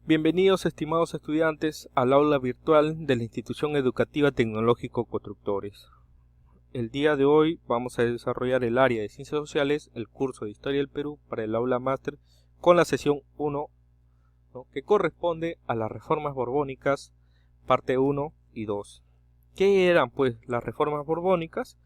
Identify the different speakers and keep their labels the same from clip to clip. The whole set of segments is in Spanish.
Speaker 1: Bienvenidos, estimados estudiantes, al aula virtual de la Institución Educativa Tecnológico Constructores. El día de hoy vamos a desarrollar el área de Ciencias Sociales, el curso de Historia del Perú para el aula máster con la sesión 1, que corresponde a las reformas borbónicas, parte 1 y 2. ¿Qué eran pues las reformas borbónicas?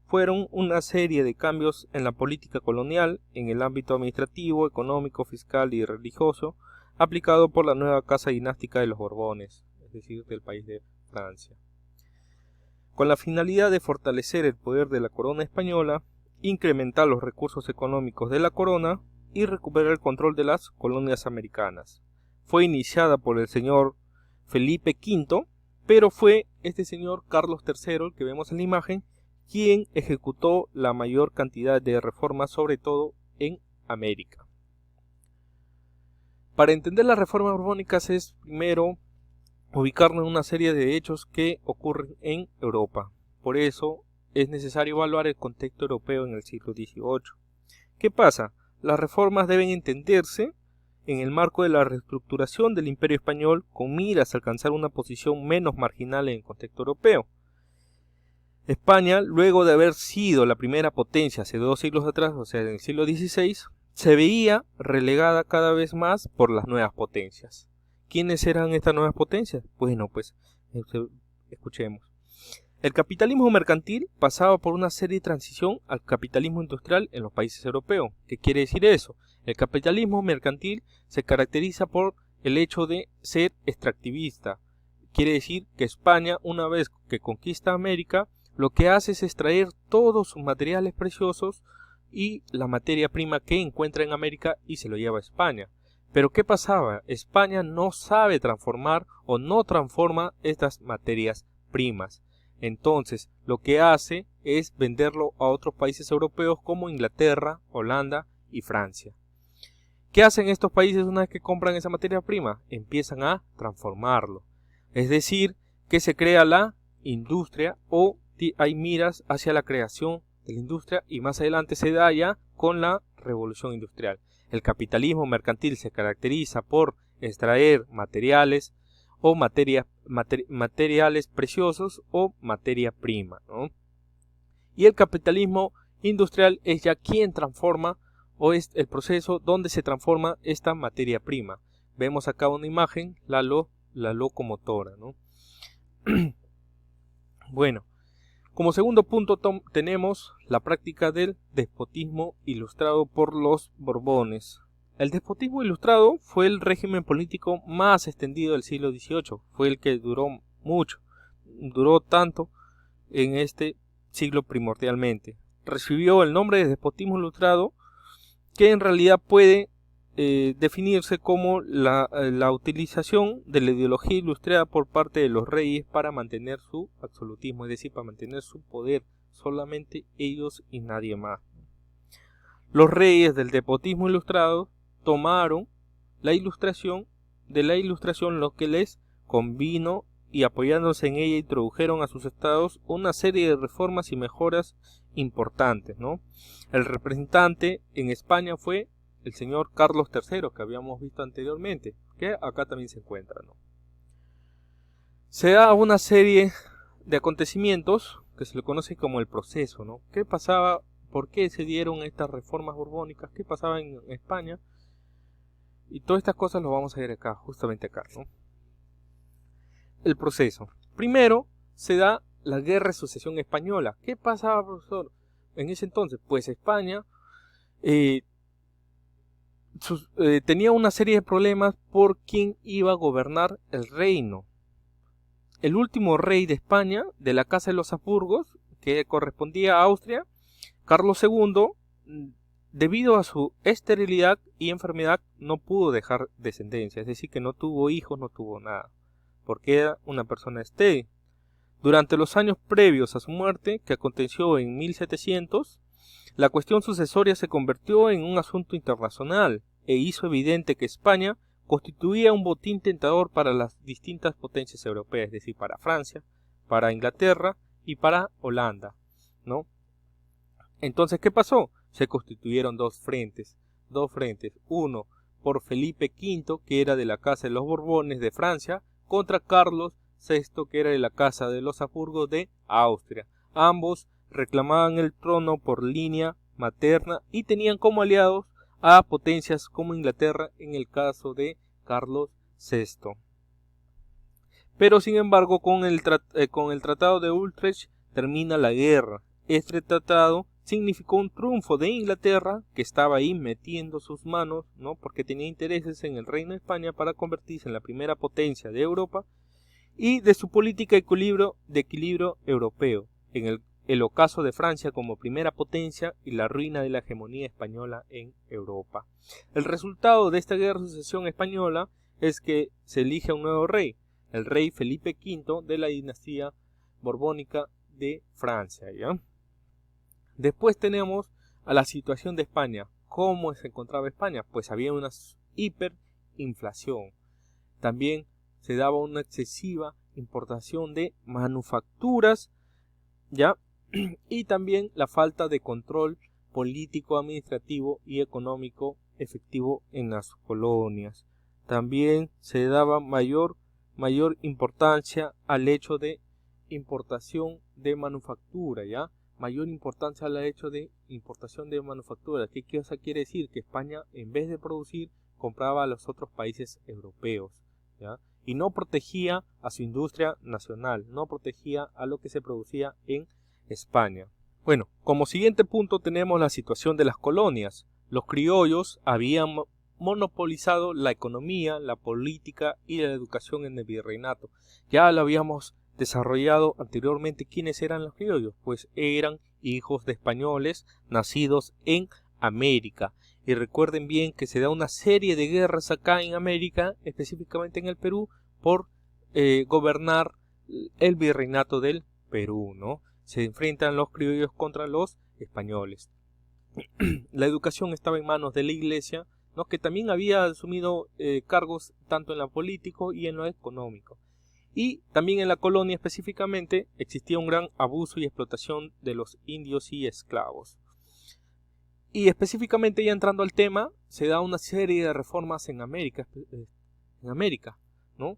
Speaker 1: Fueron una serie de cambios en la política colonial, en el ámbito administrativo, económico, fiscal y religioso, aplicado por la nueva casa dinástica de los Borbones, es decir, del país de Francia, con la finalidad de fortalecer el poder de la corona española, incrementar los recursos económicos de la corona y recuperar el control de las colonias americanas. Fue iniciada por el señor Felipe V, pero fue este señor Carlos III, el que vemos en la imagen, quien ejecutó la mayor cantidad de reformas, sobre todo en América. Para entender las reformas borbónicas es primero ubicarnos en una serie de hechos que ocurren en Europa. Por eso es necesario evaluar el contexto europeo en el siglo XVIII. ¿Qué pasa? Las reformas deben entenderse en el marco de la reestructuración del Imperio Español con miras a alcanzar una posición menos marginal en el contexto europeo. España, luego de haber sido la primera potencia hace 2 siglos atrás, o sea, en el siglo XVI, se veía relegada cada vez más por las nuevas potencias. ¿Quiénes eran estas nuevas potencias? Bueno, pues escuchemos. El capitalismo mercantil pasaba por una serie de transición al capitalismo industrial en los países europeos. ¿Qué quiere decir eso? El capitalismo mercantil se caracteriza por el hecho de ser extractivista. Quiere decir que España, una vez que conquista América, lo que hace es extraer todos sus materiales preciosos y la materia prima que encuentra en América y se lo lleva a España. Pero ¿qué pasaba? España no sabe transformar o no transforma estas materias primas. Entonces, lo que hace es venderlo a otros países europeos como Inglaterra, Holanda y Francia. ¿Qué hacen estos países una vez que compran esa materia prima? Empiezan a transformarlo. Es decir, que se crea la industria o hay miras hacia la creación de la industria y más adelante se da ya con la revolución industrial. El capitalismo mercantil se caracteriza por extraer materiales o materiales preciosos o materia prima, ¿no? Y el capitalismo industrial es ya quien transforma o es el proceso donde se transforma esta materia prima. Vemos acá una imagen, la locomotora, ¿no? Bueno. Como segundo punto tenemos la práctica del despotismo ilustrado por los Borbones. El despotismo ilustrado fue el régimen político más extendido del siglo XVIII, fue el que duró mucho, duró tanto en este siglo primordialmente. Recibió el nombre de despotismo ilustrado, que en realidad puede definirse como la utilización de la ideología ilustrada por parte de los reyes para mantener su absolutismo, es decir, para mantener su poder, solamente ellos y nadie más. Los reyes del despotismo ilustrado tomaron la ilustración lo que les convino y apoyándose en ella introdujeron a sus estados una serie de reformas y mejoras importantes, ¿no? El representante en España fue el señor Carlos III, que habíamos visto anteriormente, que acá también se encuentra, ¿no? Se da una serie de acontecimientos que se le conoce como el proceso, ¿no? ¿Qué pasaba? ¿Por qué se dieron estas reformas borbónicas? ¿Qué pasaba en España? Y todas estas cosas lo vamos a ver acá, justamente acá, ¿no? El proceso. Primero se da la Guerra de Sucesión Española. ¿Qué pasaba, profesor? En ese entonces, pues España tenía una serie de problemas por quién iba a gobernar el reino. El último rey de España, de la Casa de los Habsburgos, que correspondía a Austria, Carlos II, debido a su esterilidad y enfermedad, no pudo dejar descendencia, es decir, que no tuvo hijos, no tuvo nada, porque era una persona estéril. Durante los años previos a su muerte, que aconteció en 1700, la cuestión sucesoria se convirtió en un asunto internacional e hizo evidente que España constituía un botín tentador para las distintas potencias europeas, es decir, para Francia, para Inglaterra y para Holanda, ¿no? Entonces, ¿qué pasó? Se constituyeron dos frentes, uno por Felipe V, que era de la casa de los Borbones de Francia, contra Carlos VI, que era de la casa de los Habsburgo de Austria. Ambos reclamaban el trono por línea materna y tenían como aliados a potencias como Inglaterra en el caso de Carlos VI. Pero sin embargo, con el Tratado de Utrecht termina la guerra. Este tratado significó un triunfo de Inglaterra, que estaba ahí metiendo sus manos, ¿no? Porque tenía intereses en el Reino de España para convertirse en la primera potencia de Europa, y de su política de equilibrio europeo, en el ocaso de Francia como primera potencia y la ruina de la hegemonía española en Europa. El resultado de esta guerra de sucesión española es que se elige un nuevo rey, el rey Felipe V de la dinastía borbónica de Francia, ¿ya? Después tenemos a la situación de España. ¿Cómo se encontraba España? Pues había una hiperinflación. También se daba una excesiva importación de manufacturas, ¿ya? Y también la falta de control político, administrativo y económico efectivo en las colonias. También se daba mayor importancia al hecho de importación de manufactura, ¿ya? Mayor importancia al hecho de importación de manufactura. ¿Qué cosa quiere decir? Que España, en vez de producir, compraba a los otros países europeos, ¿ya? Y no protegía a su industria nacional, no protegía a lo que se producía en España. Bueno, como siguiente punto tenemos la situación de las colonias. Los criollos habían monopolizado la economía, la política y la educación en el virreinato. Ya lo habíamos desarrollado anteriormente. ¿Quiénes eran los criollos? Pues eran hijos de españoles nacidos en América. Y recuerden bien que se da una serie de guerras acá en América, específicamente en el Perú, por gobernar el virreinato del Perú, ¿no? Se enfrentan los criollos contra los españoles. La educación estaba en manos de la iglesia, ¿no? Que también había asumido cargos tanto en lo político y en lo económico. Y también en la colonia específicamente existía un gran abuso y explotación de los indios y esclavos. Y específicamente ya entrando al tema, se da una serie de reformas en América, ¿no?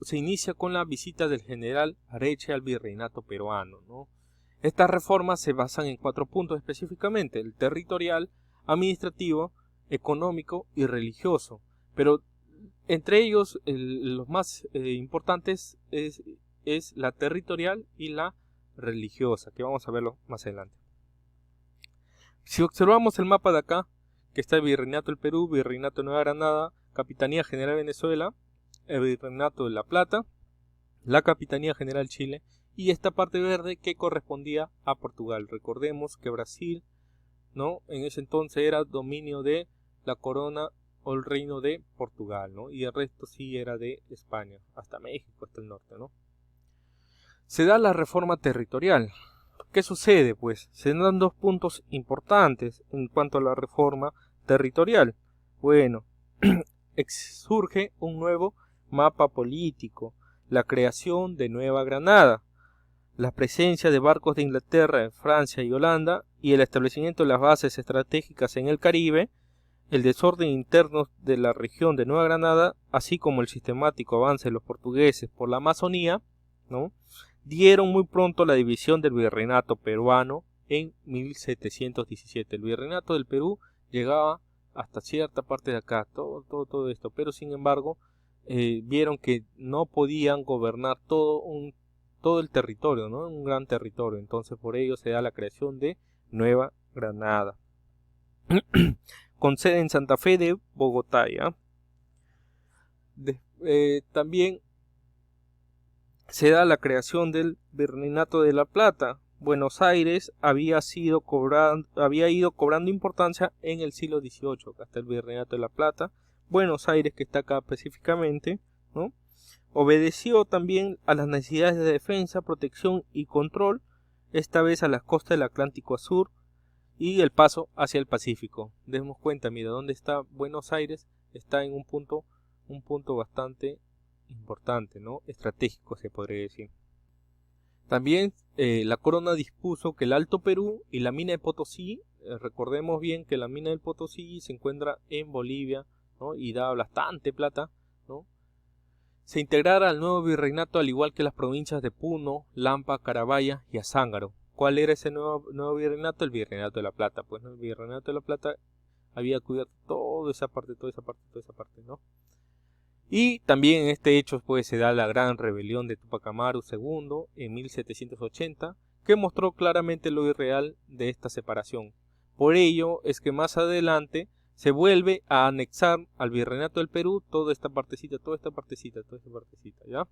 Speaker 1: Se inicia con la visita del general Areche al virreinato peruano, ¿no? Estas reformas se basan en 4 puntos específicamente: el territorial, administrativo, económico y religioso. Pero entre ellos los más importantes es la territorial y la religiosa, que vamos a verlo más adelante. Si observamos el mapa de acá, que está el Virreinato del Perú, Virreinato de Nueva Granada, Capitanía General Venezuela, el Virreinato de La Plata, la Capitanía General Chile y esta parte verde que correspondía a Portugal. Recordemos que Brasil, ¿no? En ese entonces era dominio de la corona o el reino de Portugal, ¿no? Y el resto sí era de España, hasta México, hasta el norte, ¿no? Se da la reforma territorial. ¿Qué sucede? Pues se dan 2 puntos importantes en cuanto a la reforma territorial. Bueno, surge un nuevo mapa político, la creación de Nueva Granada, la presencia de barcos de Inglaterra, Francia y Holanda y el establecimiento de las bases estratégicas en el Caribe, el desorden interno de la región de Nueva Granada, así como el sistemático avance de los portugueses por la Amazonía, ¿no? Dieron muy pronto la división del virreinato peruano en 1717. El virreinato del Perú llegaba hasta cierta parte de acá, todo esto, pero sin embargo vieron que no podían gobernar todo el territorio, ¿no? Un gran territorio. Entonces por ello se da la creación de Nueva Granada con sede en Santa Fe de Bogotá, ¿ya? También se da la creación del Virreinato de La Plata. Buenos Aires había ido cobrando importancia en el siglo XVIII, hasta el Virreinato de La Plata. Buenos Aires, que está acá específicamente, ¿no? Obedeció también a las necesidades de defensa, protección y control, esta vez a las costas del Atlántico Sur y el paso hacia el Pacífico. Demos cuenta, mira, dónde está Buenos Aires, está en un punto bastante importante, ¿no? Estratégico, se podría decir. También la corona dispuso que el Alto Perú y la mina de Potosí, recordemos bien que la mina del Potosí se encuentra en Bolivia, ¿no? Y da bastante plata, ¿no? Se integrara al nuevo virreinato, al igual que las provincias de Puno, Lampa, Carabaya y Azángaro. ¿Cuál era ese nuevo virreinato? El Virreinato de la Plata. Pues, ¿no? El Virreinato de la Plata había cubierto toda esa parte, ¿no? Y también en este hecho pues se da la gran rebelión de Tupac Amaru II en 1780, que mostró claramente lo irreal de esta separación. Por ello es que más adelante se vuelve a anexar al Virreinato del Perú toda esta partecita, ¿ya?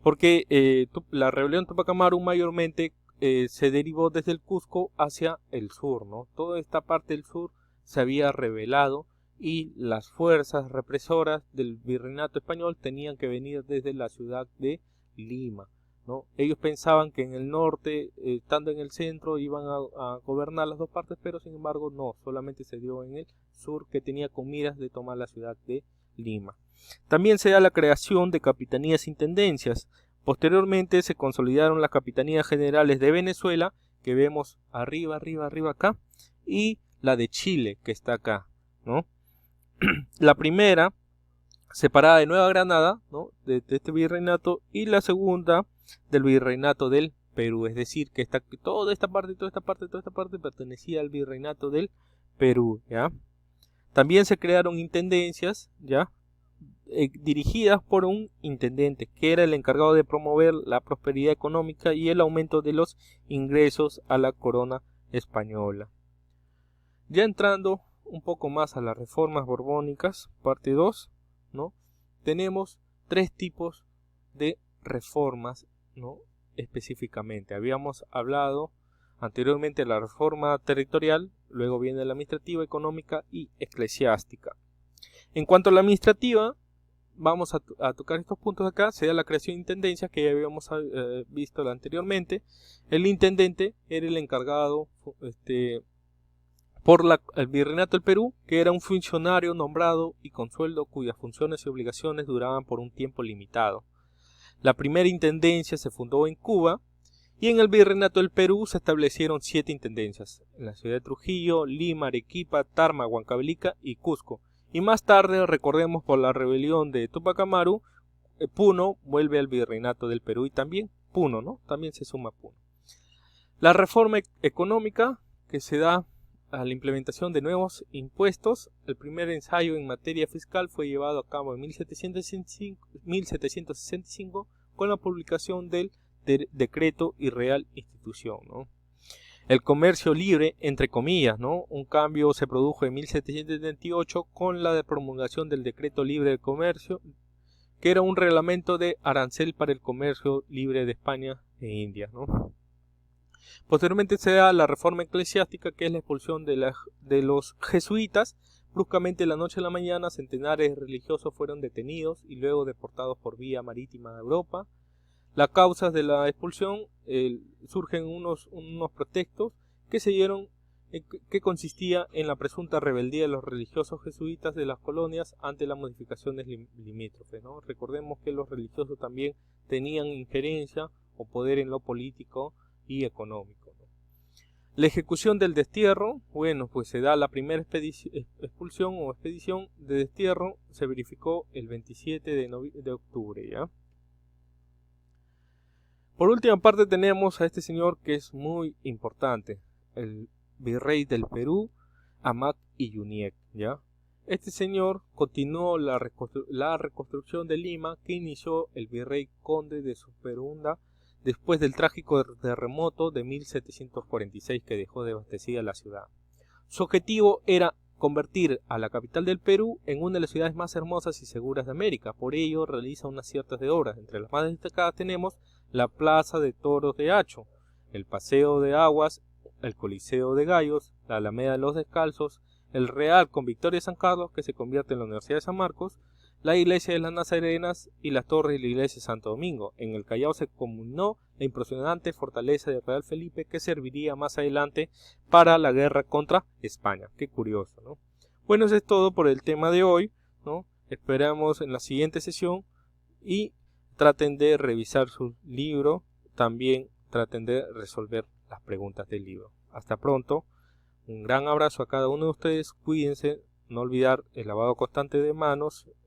Speaker 1: Porque la rebelión Tupac Amaru mayormente se derivó desde el Cusco hacia el sur, ¿no? Toda esta parte del sur se había rebelado y las fuerzas represoras del virreinato español tenían que venir desde la ciudad de Lima, ¿no? Ellos pensaban que en el norte, estando en el centro, iban a gobernar las dos partes, pero sin embargo no, solamente se dio en el sur, que tenía con miras de tomar la ciudad de Lima. También se da la creación de capitanías e intendencias. Posteriormente se consolidaron las capitanías generales de Venezuela, que vemos arriba acá, y la de Chile, que está acá, ¿no? La primera separada de Nueva Granada, ¿no? de este virreinato, y la segunda del virreinato del Perú, es decir, que toda esta parte pertenecía al virreinato del Perú, ¿ya? También se crearon intendencias, ¿ya? Dirigidas por un intendente, que era el encargado de promover la prosperidad económica y el aumento de los ingresos a la corona española. Ya entrando un poco más a las reformas borbónicas, parte 2, ¿no? Tenemos tres tipos de reformas, ¿no? Específicamente. Habíamos hablado anteriormente de la reforma territorial, luego viene la administrativa, económica y eclesiástica. En cuanto a la administrativa, vamos a tocar estos puntos acá. Se da la creación de intendencias, que ya habíamos visto anteriormente. El intendente era el encargado por el Virreinato del Perú, que era un funcionario nombrado y con sueldo cuyas funciones y obligaciones duraban por un tiempo limitado. La primera intendencia se fundó en Cuba, y en el Virreinato del Perú se establecieron 7 intendencias, en la ciudad de Trujillo, Lima, Arequipa, Tarma, Huancavelica y Cusco. Y más tarde, recordemos, por la rebelión de Tupac Amaru, Puno vuelve al Virreinato del Perú, y también Puno, ¿no? También se suma Puno. La reforma económica, que se da a la implementación de nuevos impuestos. El primer ensayo en materia fiscal fue llevado a cabo en 1765 con la publicación del Decreto y Real Institución, ¿no? El comercio libre, entre comillas, ¿no? Un cambio se produjo en 1778 con la promulgación del Decreto Libre de Comercio, que era un reglamento de arancel para el comercio libre de España e India, ¿no? Posteriormente se da la reforma eclesiástica, que es la expulsión de los jesuitas. Bruscamente, de la noche a la mañana, centenares de religiosos fueron detenidos y luego deportados por vía marítima a Europa. Las causas de la expulsión surgen unos pretextos que se dieron, que consistía en la presunta rebeldía de los religiosos jesuitas de las colonias ante las modificaciones limítrofes, ¿no? Recordemos que los religiosos también tenían injerencia o poder en lo político y económico, ¿no? La ejecución del destierro, bueno, pues se da la primera expulsión o expedición de destierro, se verificó el 27 de octubre, ¿ya? Por última parte tenemos a este señor que es muy importante, el virrey del Perú, Amat Iyuniec, ¿ya? Este señor continuó la reconstrucción de Lima, que inició el virrey conde de Superunda después del trágico terremoto de 1746 que dejó devastada la ciudad. Su objetivo era convertir a la capital del Perú en una de las ciudades más hermosas y seguras de América. Por ello realiza unas ciertas de obras. Entre las más destacadas tenemos la Plaza de Toros de Hacho, el Paseo de Aguas, el Coliseo de Gallos, la Alameda de los Descalzos, el Real con Victoria de San Carlos, que se convierte en la Universidad de San Marcos, la iglesia de las Nazarenas y las torres de la iglesia de Santo Domingo. En el Callao se comunó la impresionante fortaleza de Real Felipe, que serviría más adelante para la guerra contra España. Qué curioso, ¿no? Bueno, eso es todo por el tema de hoy, ¿no? Esperamos en la siguiente sesión y traten de revisar su libro también traten de resolver las preguntas del libro. Hasta pronto, un gran abrazo a cada uno de ustedes, cuídense, no olvidar el lavado constante de manos